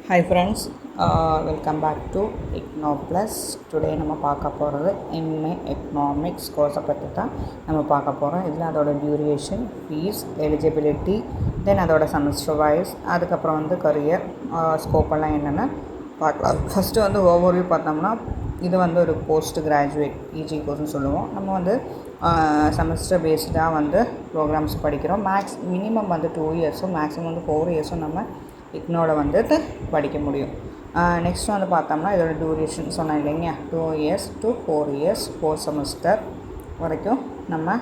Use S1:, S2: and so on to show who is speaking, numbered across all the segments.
S1: Hi friends, welcome back to Igno Plus. Today நம்ம பார்க்க போகிறது MA Economics கோர்ஸை பற்றி தான் நம்ம பார்க்க போகிறோம். இதில் அதோட டியூரேஷன், ஃபீஸ், எலிஜிபிலிட்டி, தென் அதோட செமஸ்டர் வைஸ், அதுக்கப்புறம் வந்து கரியர் ஸ்கோப்பெல்லாம் என்னென்னு பார்க்கலாம். ஃபஸ்ட்டு வந்து ஓவர்வியூ பார்த்தோம்னா இது வந்து ஒரு போஸ்ட் கிராஜுவேட் பிஜி கோர்ஸ்னு சொல்லுவோம். நம்ம வந்து செமஸ்டர் பேஸ்டாக வந்து ப்ரோக்ராம்ஸ் படிக்கிறோம். மினிமம் வந்து 2 இயர்ஸும் மேக்ஸிமம் வந்து 4 இயர்ஸும் நம்ம இக்னோட வந்துட்டு படிக்க முடியும். நெக்ஸ்ட் வந்து பார்த்தோம்னா இதோட டியூரேஷன் சொன்னேன் இல்லைங்க, 2 இயர்ஸ் to 4 இயர்ஸ் 4 செமஸ்டர் வரைக்கும் நம்ம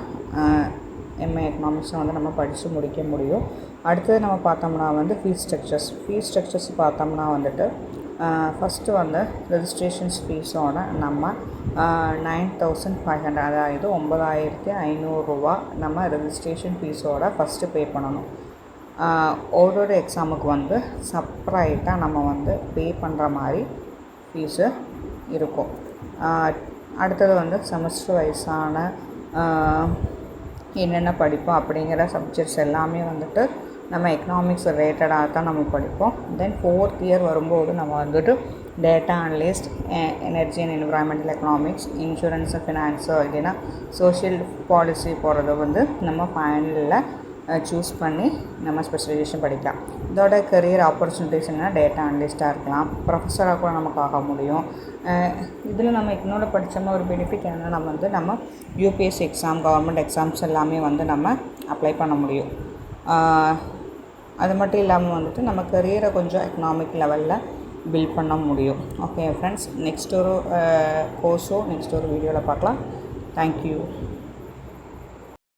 S1: எம்ஏ எக்கனாமிக்ஸை வந்து நம்ம படித்து முடிக்க முடியும். அடுத்தது நம்ம பார்த்தோம்னா வந்து ஃபீஸ் ஸ்ட்ரக்சர்ஸ் பார்த்தோம்னா வந்துட்டு ஃபஸ்ட்டு வந்து ரெஜிஸ்ட்ரேஷன்ஸ் ஃபீஸோட நம்ம 9,500, அதாவது 9,500 ரூபா நம்ம ரெஜிஸ்ட்ரேஷன் ஃபீஸோட ஃபஸ்ட்டு பே பண்ணணும். ஒரு எக்ஸாமுக்கு வந்து செப்ரேட்டாக நம்ம வந்து பே பண்ணுற மாதிரி ஃபீஸு இருக்கும். அடுத்தது வந்து செமஸ்டர் வைஸான என்னென்ன படிப்போம் அப்படிங்கிற சப்ஜெக்ட்ஸ் எல்லாமே வந்துட்டு நம்ம எக்கனாமிக்ஸ் ரிலேட்டடாக தான் நம்ம படிப்போம். தென் 4th இயர் வரும்போது நம்ம வந்துட்டு data analyst, energy and environmental economics, insurance and finance, இல்லைன்னா சோஷியல் பாலிசி போகிறத வந்து நம்ம ஃபைனலில் சூஸ் பண்ணி நம்ம ஸ்பெஷலைசேஷன் படிக்கலாம். இதோட கரியர் ஆப்பர்ச்சுனிட்டிஸ் என்னென்னா டேட்டா அனலிஸ்ட்டாக இருக்கலாம், ப்ரொஃபஸராக கூட நமக்கு ஆக முடியும். இதில் நம்ம இன்னொன்று படித்தோம்னா ஒரு பெனிஃபிட் என்னென்னா நம்ம யூபிஎஸ்சி எக்ஸாம், கவர்மெண்ட் எக்ஸாம்ஸ் எல்லாமே வந்து நம்ம அப்ளை பண்ண முடியும். அது மட்டும் இல்லாமல் வந்துட்டு நம்ம கரியரை கொஞ்சம் எக்கனாமிக் லெவலில் பில்ட் பண்ண முடியும். ஓகே ஃப்ரெண்ட்ஸ், நெக்ஸ்ட் ஒரு கோர்ஸோ நெக்ஸ்ட் ஒரு வீடியோவில் பார்க்கலாம். தேங்க்யூ.